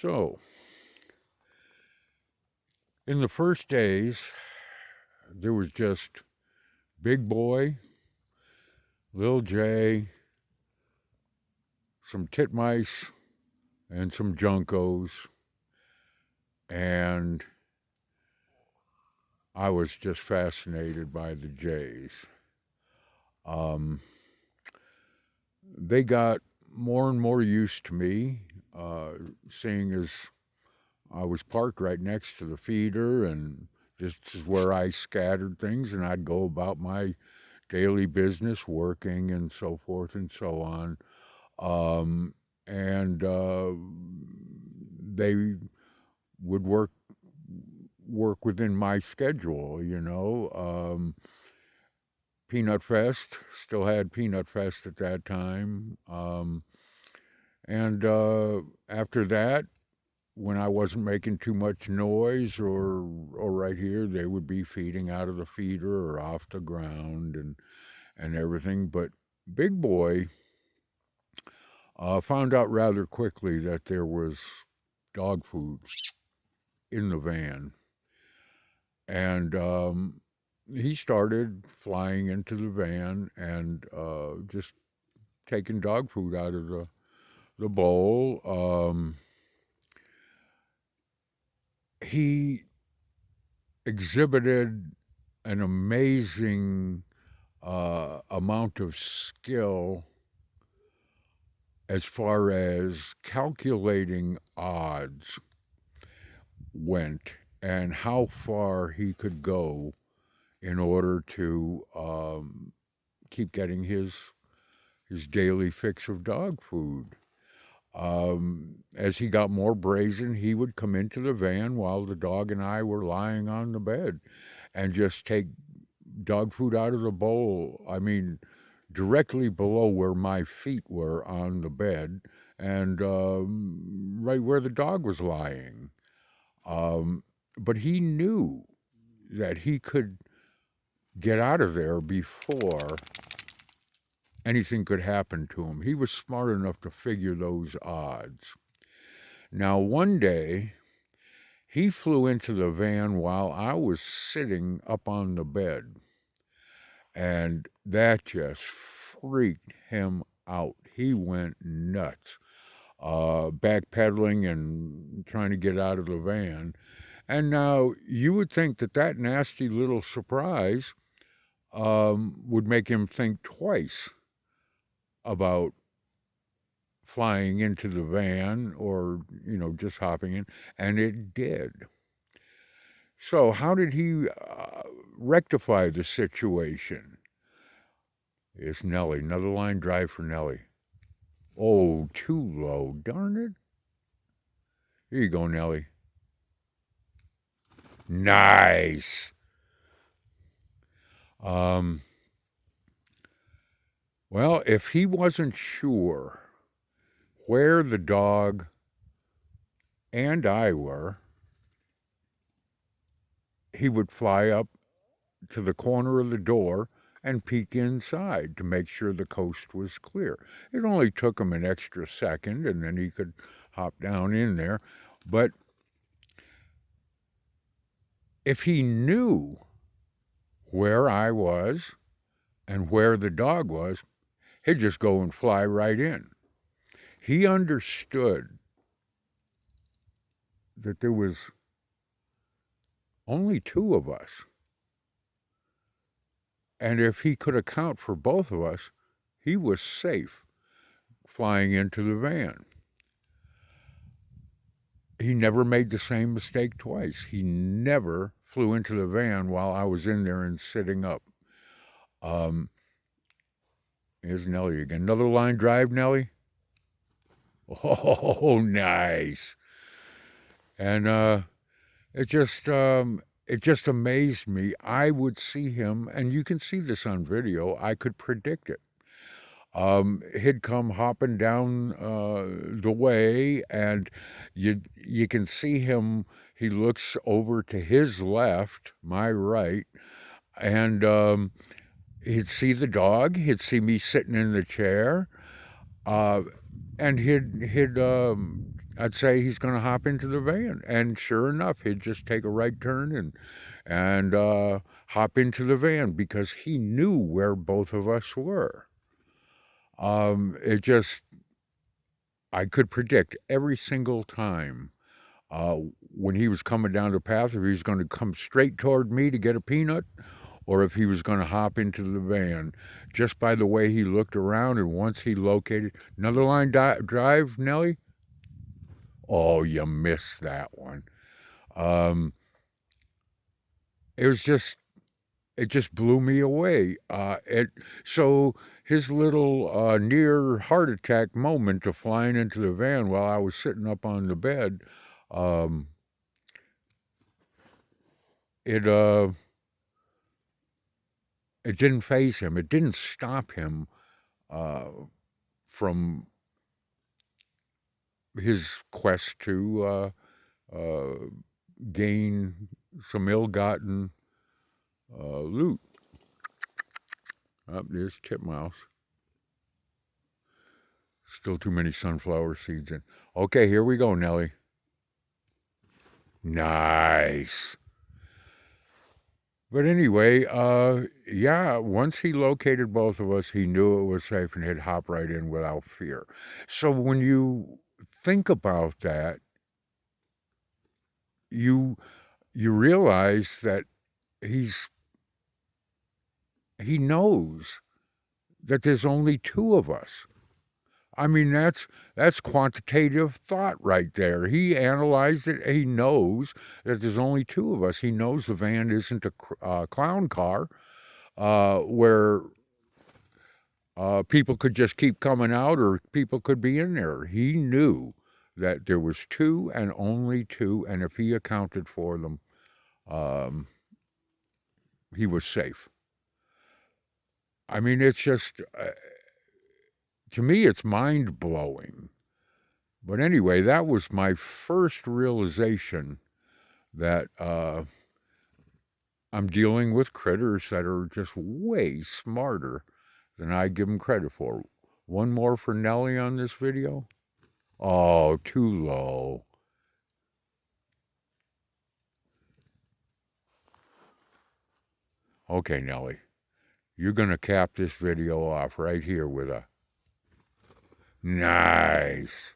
So, in the first days, there was just Big Boy, Lil J, some titmice, and some juncos, and I was just fascinated by the J's. Um, they got more and more used to me, uh, seeing as I was parked right next to the feeder, and this is where I scattered things, and I'd go about my daily business, working and so forth and so on. And they would work within my schedule, Peanut Fest, still had Peanut Fest at that time. And after that, when I wasn't making too much noise or right here, they would be feeding out of the feeder or off the ground and everything. But Big Boy found out rather quickly that there was dog food in the van. And he started flying into the van and just taking dog food out of the bowl. He exhibited an amazing amount of skill as far as calculating odds went and how far he could go in order to keep getting his daily fix of dog food. As he got more brazen, he would come into the van while the dog and I were lying on the bed and just take dog food out of the bowl. I mean, directly below where my feet were on the bed and right where the dog was lying. But he knew that he could get out of there before anything could happen to him. He was smart enough to figure those odds. Now, one day, he flew into the van while I was sitting up on the bed, and that just freaked him out. He went nuts, backpedaling and trying to get out of the van. And now you would think that that nasty little surprise would make him think twice about flying into the van or, just hopping in, and it did. So, how did he rectify the situation? It's Nellie. Another line drive for Nellie. Oh, too low. Darn it. Here you go, Nellie. Nice. Well, if he wasn't sure where the dog and I were, he would fly up to the corner of the door and peek inside to make sure the coast was clear. It only took him an extra second, and then he could hop down in there. But if he knew where I was and where the dog was, he'd just go and fly right in. He understood that there was only two of us. And if he could account for both of us, he was safe flying into the van. He never made the same mistake twice. He never flew into the van while I was in there and sitting up. Here's Nellie again. Another line drive, Nellie? Oh, nice. And it just amazed me. I would see him, and you can see this on video. I could predict it. He'd come hopping down the way, and you can see him. He looks over to his left, my right, and he'd see the dog. He'd see me sitting in the chair, and he'd I'd say he's going to hop into the van, and sure enough, he'd just take a right turn and hop into the van because he knew where both of us were. It just I could predict every single time when he was coming down the path if he was going to come straight toward me to get a peanut or if he was going to hop into the van just by the way he looked around. And once he located another line drive, Nellie. Oh, you missed that one. Um, it was just it just blew me away. So his little near heart attack moment of flying into the van while I was sitting up on the bed, um, it it didn't faze him. It didn't stop him uh, from his quest to uh, gain some ill-gotten loot. Up there's Titmouse. Still too many sunflower seeds in. Okay, here we go, Nellie. Nice. But anyway, yeah, once he located both of us, he knew it was safe and he'd hop right in without fear. So when you think about that, you realize that he's he knows that there's only two of us. I mean, that's quantitative thought right there. He analyzed it. He knows that there's only two of us. He knows the van isn't a clown car where people could just keep coming out or people could be in there. He knew that there was two and only two, and if he accounted for them, um, he was safe. I mean, it's just to me, it's mind blowing. But anyway, that was my first realization that I'm dealing with critters that are just way smarter than I give them credit for. One more for Nellie on this video. Oh, too low. Okay, Nellie, you're going to cap this video off right here with a nice.